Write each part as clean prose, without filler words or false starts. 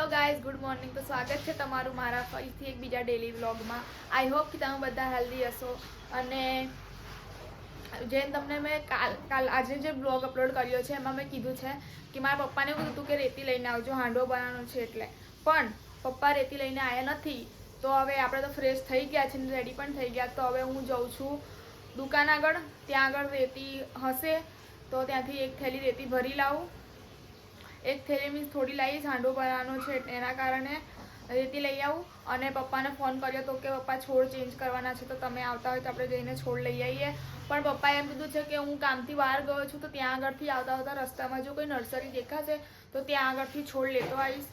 Hello guys, good morning. તો સ્વાગત છે તમારું મારા ફરીથી એક બીજા ડેલી વ્લોગમાં. આઈ હોપ કે તમે બધા હેલ્ધી હશો. અને જેમ તમને મેં આજે જે બ્લોગ અપલોડ કર્યો છે એમાં મેં કીધું છે કે મારા પપ્પાને એવું કીધું કે રેતી લઈને આવજો, હાંડવો બનાવવાનો છે એટલે. પણ પપ્પા રેતી લઈને આવ્યા નથી. તો હવે આપણે તો ફ્રેશ થઈ ગયા છે ને રેડી પણ થઈ ગયા. તો હવે હું જાઉં છું દુકાન આગળ. ત્યાં આગળ રેતી હશે તો ત્યાંથી એક થેલી રેતી ભરી લાવું. એક થેલી મીન્સ થોડી લાવીશ, હાંડવો બનાવવાનો છે એના કારણે રેતી લઈ આવું. અને પપ્પાને ફોન કર્યો તો કે પપ્પા છોડ ચેન્જ કરવાના છે તો તમે આવતા હોય તો આપણે જઈને છોડ લઈ આવીએ. પણ પપ્પાએ એમ કીધું છે કે હું કામથી બહાર ગયો છું તો ત્યાં આગળથી આવતા આવતા રસ્તામાં જો કોઈ નર્સરી દેખાશે તો ત્યાં આગળથી છોડ લેતો આવીશ.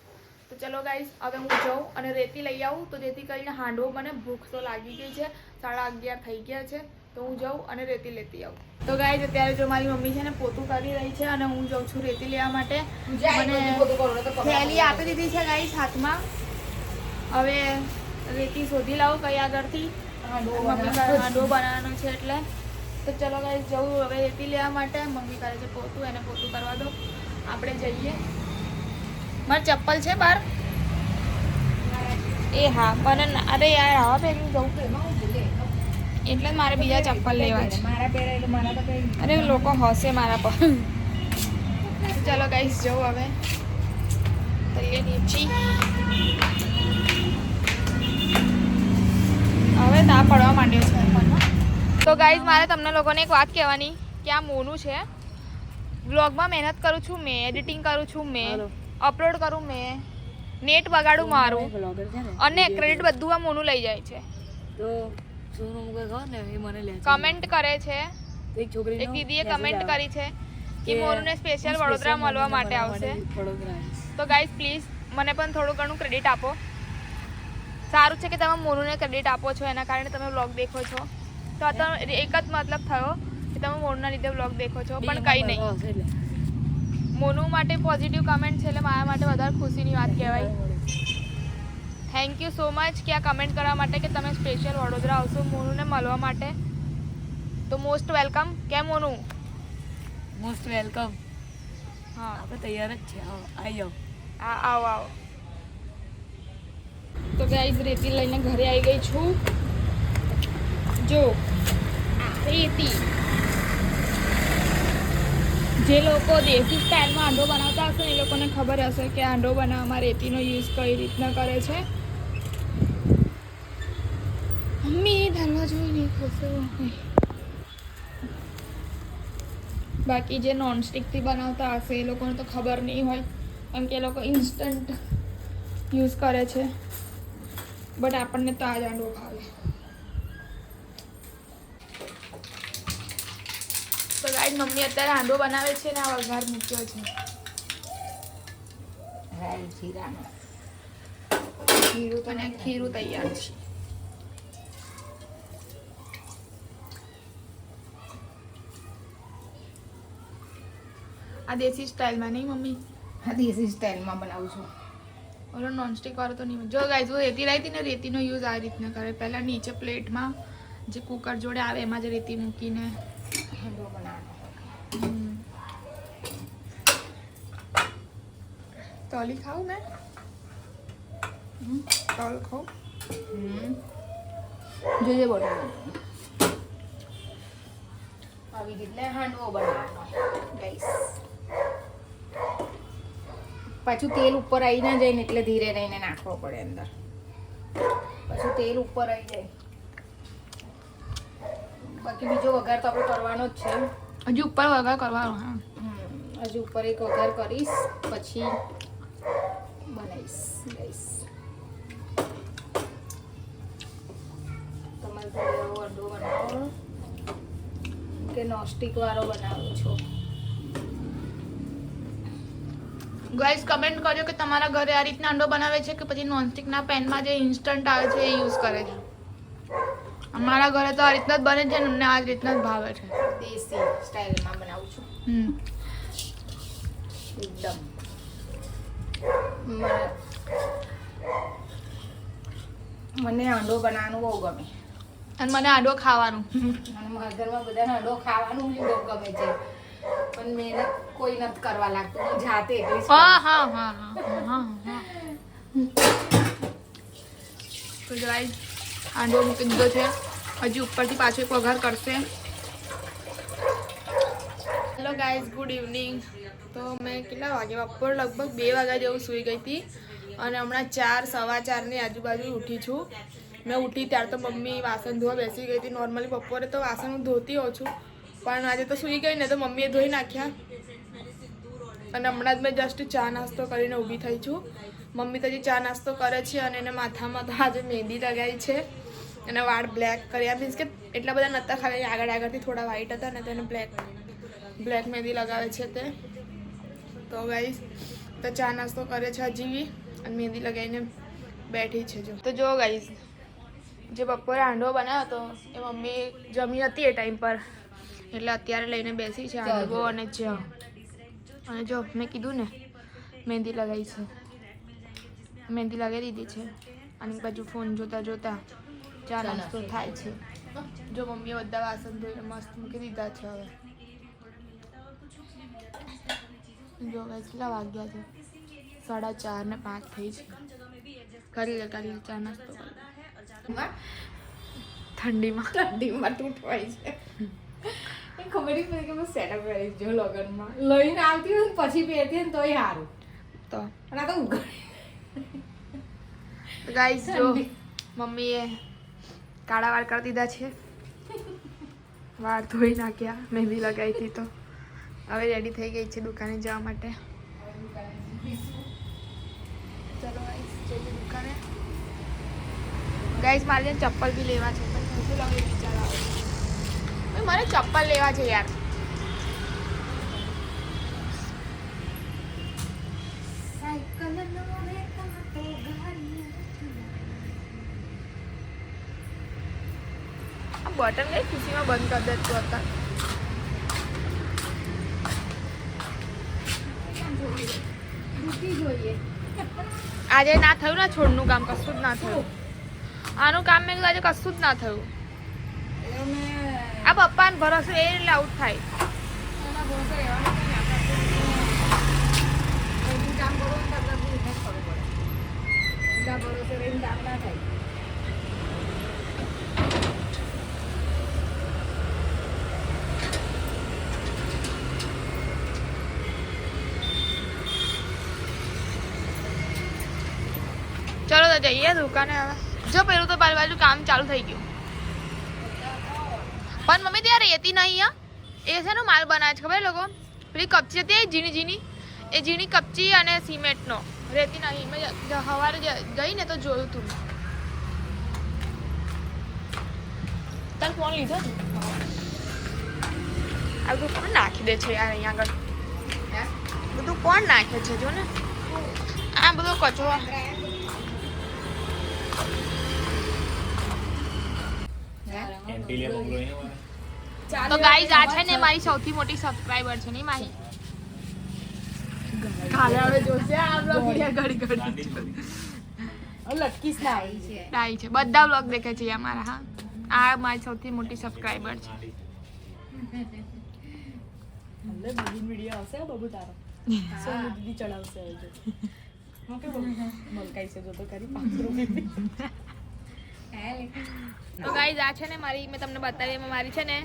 તો ચલો ગાઈસ, હવે હું જાઉં અને રેતી લઈ આવું તો જેથી કરીને હાંડવો મને ભૂખ તો લાગી ગઈ છે. 11:30 થઈ ગયા છે તો હું જાઉં અને રેતી લેતી આવું. તો ગાઈસ, અત્યારે જો મારી મમ્મી છે ને પોતું કરી રહી છે અને હું જાઉં છું રેતી લેવા માટે. મને થેલી આપી દીધી છે ગાઈસ હાથમાં. હવે રેતી શોધી લાવું કઈ આગળથી. મમ્મી હાંડવો બનાવવાનો છે એટલે. તો ચલો ગાઈસ, જવું હવે રેતી લેવા માટે. મમ્મી કરે છે પોતું, એને પોતું કરવા દો, આપણે જઈએ. મારે ચપ્પલ છે બહાર. એ હા, મને અરે યાર આવા પહેરીને જવું એટલે મારે બીજા ચપ્પલ લેવા છે. અરે લોકો હસે મારા પર. ચાલો ગાઈસ, જવું હવે તૈયાર નીચી. હવે તા પડવા માંડ્યો છે. તો ગાઈસ, મારે તમને લોકોને એક વાત કહેવાની કે આ મોનું છે. વ્લોગમાં મહેનત કરું છું મેં, એડિટિંગ કરું છું મેં, અપલોડ કરું મેં, નેટ બગાડું મારું અને ક્રેડિટ બધું આ મોનું લઈ જાય છે. કમેન્ટ કરે છે એક દીદીએ કમેન્ટ કરી છે કે મોનુને સ્પેશિયલ વડોદરા મળવા માટે આવશે. તો ગાઈઝ પ્લીઝ મને પણ થોડું ઘણું ક્રેડિટ આપો. સારું છે કે તમે મોનુને ક્રેડિટ આપો છો, એના કારણે તમે વ્લોગ દેખો છો. તો આ તો એક જ મતલબ થયો કે તમે મોનુના લીધે વ્લોગ દેખો છો, પણ કંઈ નહીં. મોનુ માટે પોઝિટિવ કમેન્ટ છે એટલે મારા માટે વધારે ખુશીની વાત કહેવાય. થેન્ક યુ સો મચ કે આ કમેન્ટ કરવા માટે કે તમે સ્પેશિયલ વડોદરા આવશો મોનુને મળવા માટે. તો મોસ્ટ વેલકમ. કેમ મોનુ? Most welcome. હા, આપણે તૈયાર જ છે. આવી જાઓ. આવો આવો. તો ગાઈઝ, રેતી લઈને ઘરે આવી ગઈ છું. જો રેતી, જે લોકો દેશી સ્ટાઇલમાં હાંડવો બનાવતા હશે એ લોકોને ખબર હશે કે હાંડવો બનાવવામાં રેતીનો યુઝ કઈ રીતના કરે છે. મમ્મી દરવાજો નહીં ખોલશો. બાકી જે નોનસ્ટિકથી બનાવતા હશે એ લોકોને તો ખબર નહીં હોય, કેમ કે એ લોકો ઇન્સ્ટન્ટ યુઝ કરે છે. બટ આપણને તો આ જ હાંડવો ભાવે. તો ગાઈસ, મમ્મી અત્યારે હાંડવો બનાવે છે ને આ વઘાર મૂક્યો છે. ખીરું તો ને ખીરું તૈયાર છે. આ દેશી સ્ટાઇલમાં નહીં મમ્મી? હા, દેશી સ્ટાઇલમાં બનાવું છું. ઓલો નોનસ્ટિક વાળો તો નહીં. જો ગાઈસ, હું રેતી લાવી હતી ને, રેતીનો યુઝ આ રીતના કરે. પહેલાં નીચે પ્લેટમાં જે કુકર જોડે આવે એમાં જ રેતી મૂકીને હાંડવો બનાવવાનો. તલી ખાવું મેં? તલ ખાઉં? જોજે બનાવવાનું. આવી રીતે હાંડવો બનાવવાનો ગાઈસ. પાછું તેલ ઉપર આવી ના જાય ને એટલે ધીરે રહીને નાખવો પડે અંદર. પાછું તેલ ઉપર આવી જાય. બાકી બીજો વઘાર તો આપણે કરવાનો જ છે. હજુ ઉપર વઘાર કરવાનો. હા, હજુ ઉપર એક વઘાર કરીશ પછી બનાવીશ ગાઈસ. તમારે ઘરે આવો હાંડવો બનાવો કે નોનસ્ટિક વાળો બનાવો છો? ગાઈસ, કમેન્ટ કરજો કે તમારા ઘરે આ રીતના હાંડવો બનાવે છે કે પછી નોનસ્ટિકના પેનમાં જે ઇન્સ્ટન્ટ આવે છે એ યુઝ કરે છે. અમારા ઘરે તો આ રીતના જ બને છે ને અમને આ જ રીતના જ ભાવે છે. દેશી સ્ટાઇલમાં બનાવું છું એકદમ. મને હાંડવો બનાવવાનું બહુ ગમે અને મને હાંડવો ખાવાનું. અને મારા ઘરમાં બધા હાંડવો ખાવાનું બી બહુ ગમે છે, પણ મહેનત કોઈ નથી કરવા લાગતું. હું જાતે એટલી જ હા હા હા હા હા. તો ગાઈસ હાંડવો મૂકી દીધો છે, હજી ઉપરથી પાછો એક વઘાર કરશે. Hello guys, good evening. તો મેં કેટલા વાગે બપોર લગભગ 2 વાગ્યા જેવું સૂઈ ગઈ હતી અને હમણાં 4 સવા 4ની આજુબાજુ ઉઠી છું. મેં ઉઠી ત્યાર તો મમ્મી વાસણ ધોવા બેસી ગઈ હતી. નોર્મલી બપોરે તો વાસણ હું ધોતી હોઉં છું, પણ આજે તો સૂઈ ગઈ ને તો મમ્મીએ ધોઈ નાખ્યા. અને હમણાં જ મેં જસ્ટ ચા નાસ્તો કરીને ઊભી થઈ છું. મમ્મી તો હજી ચા નાસ્તો કરે છે અને એને માથામાં તો આજે મહેંદી લગાવી છે અને વાળ બ્લેક કર્યા. મીન્સ કે એટલા બધા નહોતા, ખાલી આગળથી થોડા વ્હાઈટ હતા ને તો એને બ્લેક મહેંદી લગાવે છે તે. તો ગાઈસ તો ચા નાસ્તો કરે છે હજી અને મહેંદી લગાવીને બેઠી છે. તો જો ગાઈસ, જે બપોરે હાંડવો બનાવ્યો હતો એ મમ્મી જમી હતી એ ટાઈમ પર, એટલે અત્યારે લઈને બેસી છે હાંડવો અને ચા. અને જો મેં કીધું ને મહેંદી લગાવી છે, મહેંદી લગાવી દીધી છે અને બાજુ ફોન જોતા જોતા ચા નાસ્તો થાય છે. જો મમ્મીએ બધા વાસણ ધોઈને મસ્ત મૂકી દીધા છે. હવે જો ગાઈસ કેટલા વાગ્યા છે, 4:30 ને 5 થઈ છે. કરી લે ચા નાસ્તો ઠંડીમાં તૂટવાય છે. ખબર નહીં પડે કે હું સેટઅપ કરી જો લગનમાં લઈને આવતી હોય પછી પહેરતી ને તોય સારું. તો અને આ તો ઉઘાડી ગાઈસ જો મમ્મીએ કાળા વાળ કરી દીધા છે, વાળ ધોઈ નાખ્યા, મહેંદી લગાવી હતી. તો હવે રેડી થઈ ગઈ છે દુકાને જવા માટે. ચલો ગાઈસ જઈએ દુકાને. ગાઈસ મારે ચપ્પલ બી લેવા છે, પણ શું લાગે વિચાર આવે. મારે ચપ્પલ લેવા છે યાર. આ બટન કઈ ખુશીમાં બંધ કરી દેતું હતા. આજે ના થયું ને છોડનું કામ, કશું જ ના થયું. આનું કામ મેં આજે કશું જ ના થયું. આ પપ્પાને ભરોસે એ એટલે આઉટ થાય. ચલો તો જઈએ દુકાને હવે. જો પેલું તો બાજુ કામ ચાલુ થઈ ગયું, પણ મમ્મી ત્યાં રહેતી નહીં. એ છે ને માલ બનાવે છે ખબર લોકો, પેલી કપચી હતી ઝીણી એ ઝીણી કપચી અને સિમેન્ટનો રહેતી નહીં. મેં સવારે ગઈ ને તો જોયું તું. તાર ફોન લીધો ને આ બધું કોણ નાખી દે છે યાર અહીંયા આગળ? બધું કોણ નાખે છે જો ને, આ બધો કચરો. તો ગાઈઝ આ છે ને મારી સૌથી મોટી સબસ્ક્રાઇબર છે ને માહી. કાલે હવે જોશે આ બ્લોગ વિડિયો ઘડી લટકીસ ડાઈ છે, ડાઈ છે. બધા બ્લોગ દેખે છે અમારા. હા, આ મારી સૌથી મોટી સબસ્ક્રાઇબર છે. હમણે બીજી વિડિયો આવશે બાબુ તારો. સોનુ દીદી ચડાવશે હવે જો. હું કે મલકાઈ છે જો તો કરી 500 રૂપિયા. તો ગાઈઝ આ છે ને મારી, મેં તમને બતાવી એમાં મારી છે ને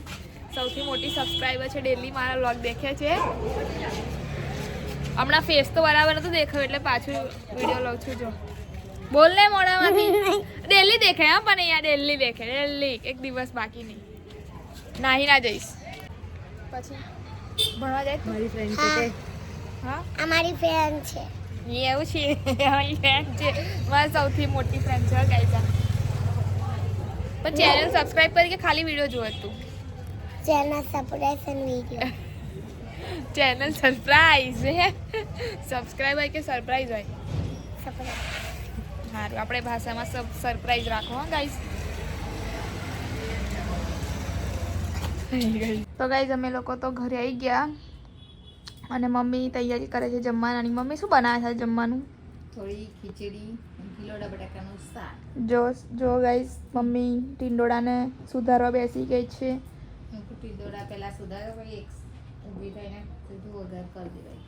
સૌથી મોટી સબસ્ક્રાઇબર છે. ડેલી મારા વ્લોગ દેખે છે. હમણાં ફેસ તો બરાબર નતું દેખાયું એટલે પાછું વિડીયો લઉં છું. જો બોલ ને મોઢામાંથી. ડેલી દેખે હા, પણ અહીંયા ડેલી દેખે, ડેલી. એક દિવસ બાકી નહીં. નાહી ના જઈશ પછી ભણવા જાય. મારી ફ્રેન્ડ છે. હા અમારી ફ્રેન્ડ છે. એવું છે, અમારી ફ્રેન્ડ છે, મારી સૌથી મોટી ફ્રેન્ડ છે ગાઈઝ. પણ ચેનલ સબસ્ક્રાઇબ કરી કે ખાલી વિડીયો જોવે તું? ચેનલ સરપ્રાઈઝ અને વિડીયો. ચેનલ સરપ્રાઈઝ હે, સબસ્ક્રાઇબ હોય કે સરપ્રાઈઝ હોય? સારું, આપણે ભાષામાં સરપ્રાઈઝ રાખો હા ગાઈઝ. તો ગાઈઝ અમે લોકો તો ઘરે આવી ગયા અને મમ્મી તૈયારી કરે છે જમવાની. મમ્મી શું બનાવે છે જમવાનું? થોડી ખીચડી, કિલોડા બટાકાનું શાક. જો ગાઈઝ મમ્મી ટીંડોળાને સુધારવા બેસી ગઈ છે. ટીંડોળા પહેલા સુધારો પછી એક ઊભી થઈને સીધું વઘાર કરી દેવાય.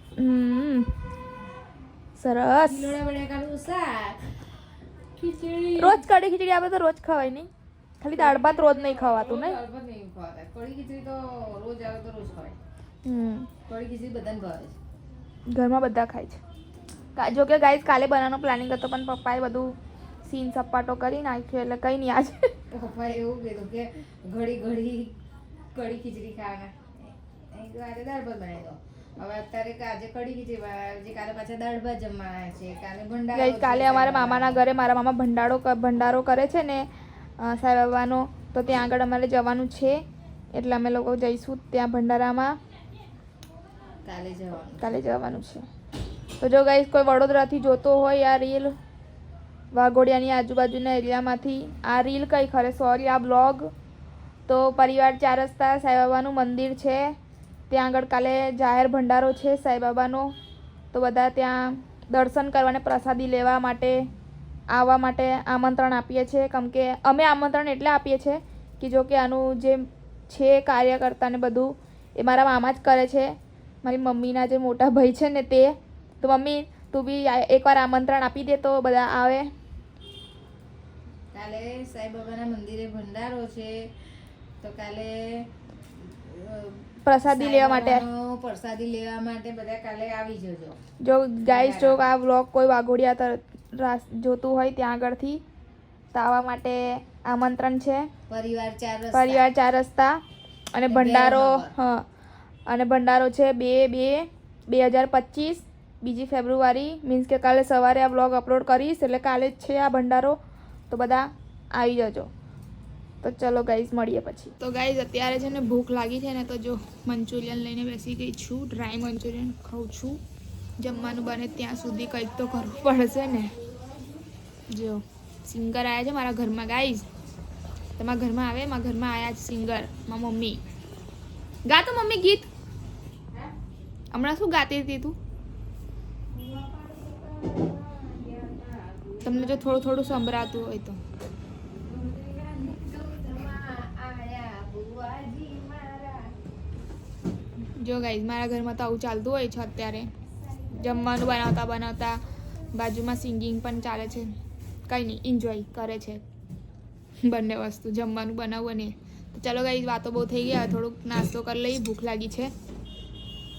સરસ લીલોડા બટાકાનું શાક, ખીચડી. રોજ કઢી ખીચડી આપે તો રોજ ખવાય નહીં, ખાલી દાળ ભાત રોજ નહીં ખવાતું ને. દાળ ભાત નહીં ખવાતા. કઢી ખીચડી તો રોજ આવે તો રોજ ખવાય. કઢી ખીચડી બધાને ભાવે છે. ઘરમાં બધા ખાય છે. જો કે ગાઈસ કાલે બનાવવાનો પ્લાનિંગ હતો પણ પપ્પાએ બધું સીન સપાટો કરી નાખ્યો એટલે કંઈ નહીં આજે. પપ્પાએ એવું કીધું કે ઘડી ઘડી કઢી ખીચડી ખાવાના. આજે દાળ ભાત બનાવી દો. હવે અત્યારે આજે કઢી ખીચડી બનાવી, કાલે પાછા દાળ ભાત જમવાના છે, કાલે ભંડારો ગાઈસ કાલે અમારા મામાના ઘરે મારા મામા ભંડારો કરે છે ને સાંઈબાબાનો, તો ત્યાં આગળ અમારે જવાનું છે એટલે અમે લોકો જઈશું ત્યાં ભંડારામાં. કાલે જવાનું છે. તો જો ગાઈસ કોઈ વડોદરાથી જોતો હોય આ રીલ, વાઘોડિયાની આજુબાજુના એરિયામાંથી, આ રીલ કઈ ખરે સોરી આ બ્લોગ, તો પરિવાર 4 રસ્તા સાંઈબાબાનું મંદિર છે ત્યાં આગળ કાલે જાહેર ભંડારો છે સાંઈબાબાનો, તો બધા ત્યાં દર્શન કરવાને પ્રસાદી લેવા માટે આવવા માટે આમંત્રણ આપીએ છીએ. કેમ કે અમે આમંત્રણ એટલે આપીએ છીએ કે જો કે આનું જે છે કાર્યકર્તા ને બધું એ મારા મામા જ કરે છે, મારી મમ્મીના જે મોટા ભાઈ છે ને તે. તો મમ્મી તું બી એકવાર આમંત્રણ આપી દે તો બધા આવે. કાલે સાંઈબાબાના મંદિરે ભંડારો છે, તો કાલે પ્રસાદી લેવા માટે બધા કાલે આવી જજો. જો ગાઈસ જો આ વ્લોગ કોઈ વાઘોડિયા જોતું હોય ત્યાં આગળથી તો આવવા માટે આમંત્રણ છે. પરિવાર 4 રસ્તા અને ભંડારો અને ભંડારો છે 2/2/2025 2 ફેબ્રુઆરી, મીન્સ કે કાલે સવારે આ વ્લોગ અપલોડ કરીશ એટલે કાલે જ છે આ ભંડારો, તો બધા આવી જજો. તો ચલો ગાઈઝ મળીએ પછી. તો ગાઈઝ અત્યારે છે ને ભૂખ લાગી છે ને, તો જો મંચુરિયન લઈને બેસી ગઈ છું, ડ્રાય મંચુરિયન ખાઉં છું. જમવાનું બને ત્યાં સુધી કંઈક તો કરવું પડશે ને. જો સિંગર આવ્યા છે મારા ઘરમાં ગાઈઝ, તમારા ઘરમાં આવે, મારા ઘરમાં આવ્યા છે સિંગર, મારા મમ્મી. ગા તો મમ્મી ગીત હમણાં શું ગાતી હતી તું? તમને જો થોડું થોડું સંભળાતું હોય તો. જો ગાઈઝ મારા ઘરમાં તો આવું ચાલતું હોય છે અત્યારે, જમવાનું બનાવતા બાજુમાં સિંગિંગ પણ ચાલે છે. કંઈ નહીં, એન્જોય કરે છે બંને વસ્તુ, જમવાનું બનાવવું ને. તો ચાલો ગાઈઝ વાતો બહુ થઈ ગયા, થોડુંક નાસ્તો કરી લઈ, ભૂખ લાગી છે.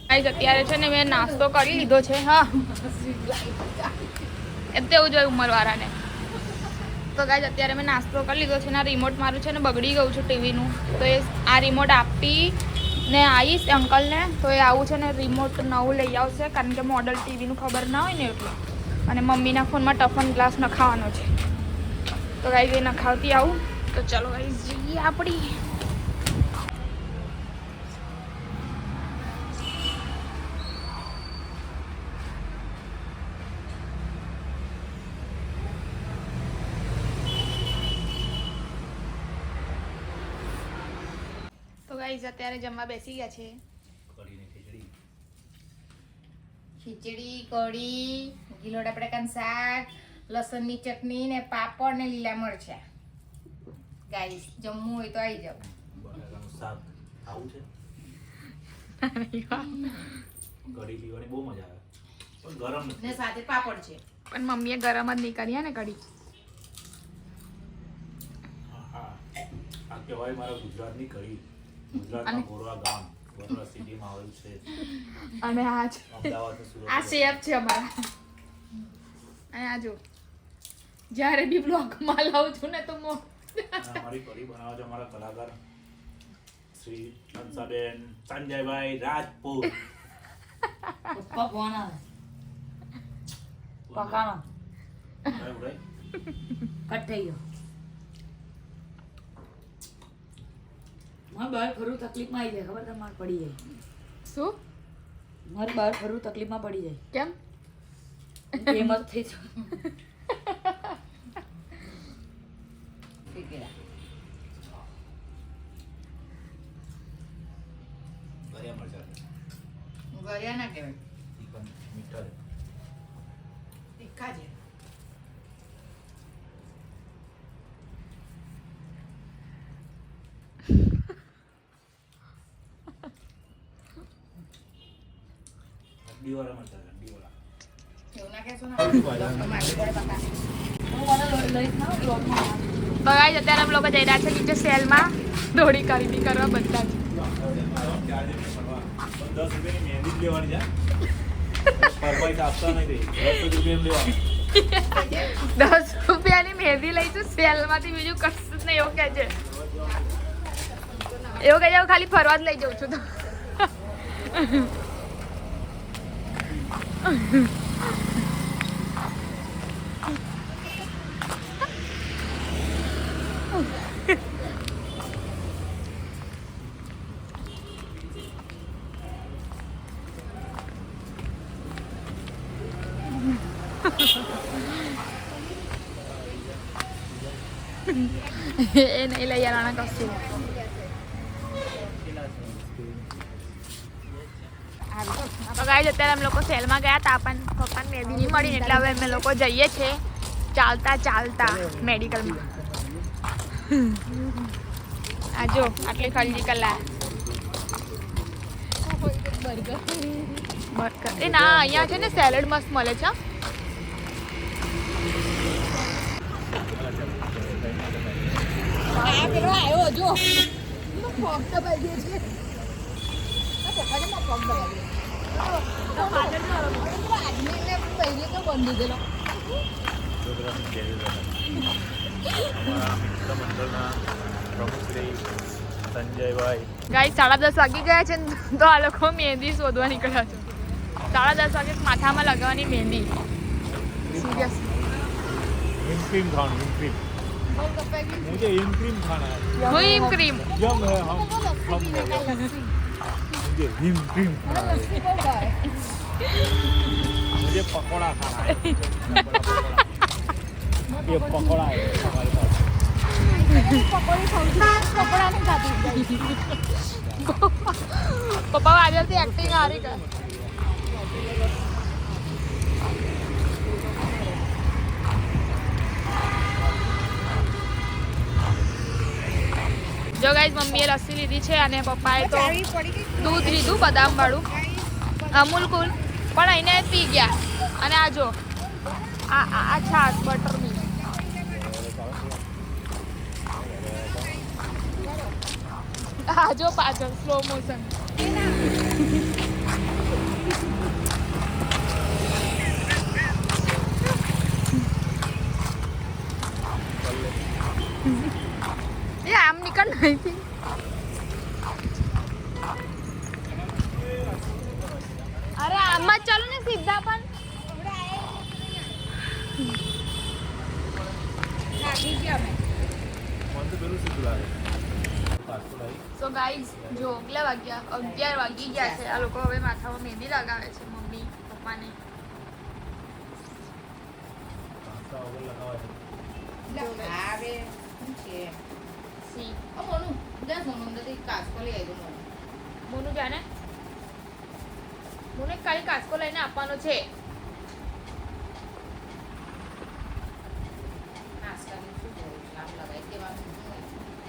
ગાઈઝ અત્યારે છે ને મેં નાસ્તો કરી લીધો છે. હા એ તો એવું જોઈએ ઉંમરવાળાને. તો ગાઈઝ અત્યારે મેં નાસ્તો કરી લીધો છે ને આ રિમોટ મારું છે ને બગડી ગયું છે ટીવીનું, તો એ આ રિમોટ આપી ને આવીશ અંકલને, તો એ આવું છે ને રિમોટ નવું લઈ આવશે, કારણ કે મોડલ ટીવીનું ખબર ના હોય ને એટલે. અને મમ્મીના ફોનમાં ટફન ગ્લાસ નખાવાનો છે, તો ગાઈઝ એ નખાવતી આવું. તો ચલો ગાઈઝ જઈએ આપણી. ગાઈઝ અત્યારે જમવા બેસી ગયા છે. ખીચડી, કઢી, ગીલોડા બટાકાનું શાક, લસણની ચટણી ને પાપડ ને લીલા મરચા. ગાઈસ જમવું હોય તો આવી જાવ. બટાકાનું શાક ખાવું છે, કઢી પીવાની બહુ મજા આવે, પણ ગરમ ને સાથે પાપડ છે. પણ મમ્મીએ ગરમ જ નહીં કરી ને કઢી. હા આ કહેવાય મારા ગુજરાતની કઢી. ગુજરાતમાં ગોરવા ગામ, ગોરવા સિટીમાં આવેલું છે. અને આ અમદાવાદ સુરત આ શેફ છે અમારા. અને આ જો જ્યારે બી બ્લોગમાં લાવું છું ને તો અમારી કઢી બનાવે છે અમારા કલાકાર શ્રી હંસાબેન સંજયભાઈ રાજપૂત. પપ્પા કોણ આવે? પકાનો કટ થઈ ગયો. મારે બહાર ફરવું તકલીફમાં આવી જાય, ખબર તમારે પડી જાય. શું? મારે બહાર ફરવું તકલીફમાં પડી જાય. કેમ? એમ જ થઈ જાય. ગળ્યા મરચાં ગળ્યા ના કહેવાય, મીઠા છે. તીખા છે. હલ્દીવાળા મરચાં છે, હલ્દીવાળા. એવું ના તો ગાઈસ અત્યારે અમે લોકો જઈ રહ્યા છે નીચે સેલમાં દોડી ખરીદી કરવા બધા જ 10 રૂપિયાની મહેંદી જ લેવાની છે પરવાઈ આપતા નહીં 10 રૂપિયા લેવાની 10 રૂપિયાની મહેંદી લઈશું સેલમાંથી બીજું કશું જ નહીં એવું કહે છે એવું કહે છે ખાલી ફરવા જ લઈ જાઉં છું તો એ નહીં લઈ આવવાના કશું તો ગાઈસ અત્યારે અમે લોકો સેલમાં ગયા હતા પપ્પાને મેદી નહીં મળી એટલે હવે અમે લોકો જઈએ છીએ ચાલતા મેડિકલમાં આ જો આટલી ખરીદી કલા બર્ગર એ ના અહીંયા છે ને સેલેડ મસ્ત મળે છે સંજયભાઈ ગાઈસ 10:30 વાગી ગયા છે ને તો આ લોકો મહેંદી શોધવા નીકળ્યા છે 10:30 વાગે માથામાં લગાવવાની મહેંદી सीरियस हिम क्रीम खाना हिम क्रीम मुझे हिम क्रीम खाना है व्हिप क्रीम यम है हम मुझे हिम क्रीम खाना है मुझे पकौड़ा खाना है ये पकौड़ा है हमारे पास पप्पा आज से एक्टिंग आ रही है જો ગાઈસ મમ્મીએ લસ્સી લીધી છે અને પપ્પાએ તો દૂધ લીધું બદામ વાળું અમૂલ કુલ પણ એને પી ગયા અને આ જો આ છાશ બટર મિલ્ક આ જો પાછળ સ્લો મોશન ये आम निकल नहीं थी अरे आम मत चलो ने सीधा पण સો ગાઈઝ જો કેટલા વાગ્યા 11 વાગી ગયા છે આ લોકો હવે માથામાં મહેંદી લગાવે છે મમ્મી પપ્પાને સી મોનું જાણે મોને કાલે કાચકો લઈને આપવાનો છે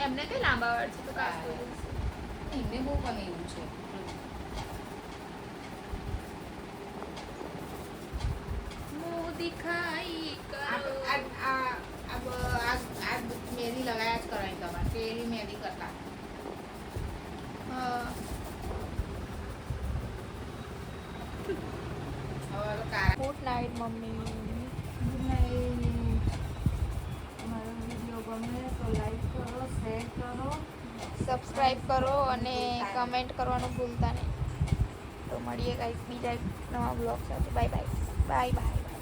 એમને કઈ લાંબા વાળ છે તો કાચકો એમને બહુ પણ એવું છે મું દિખાઈ કરો આ મહેંદી લગાયા જ કરવાની તમારે પેલી મહેંદી કરતા હવે તો કારા ગુડ નાઇટ મમ્મી અમારો વિડીયો ગમે તો લાઈક કરો શેર કરો સબસ્ક્રાઇબ કરો અને કમેન્ટ કરવાનું ભૂલતા નહીં તો મળીએ ગાઈસ બીજા એક નવા બ્લોગ સાથે બાય બાય બાય બાય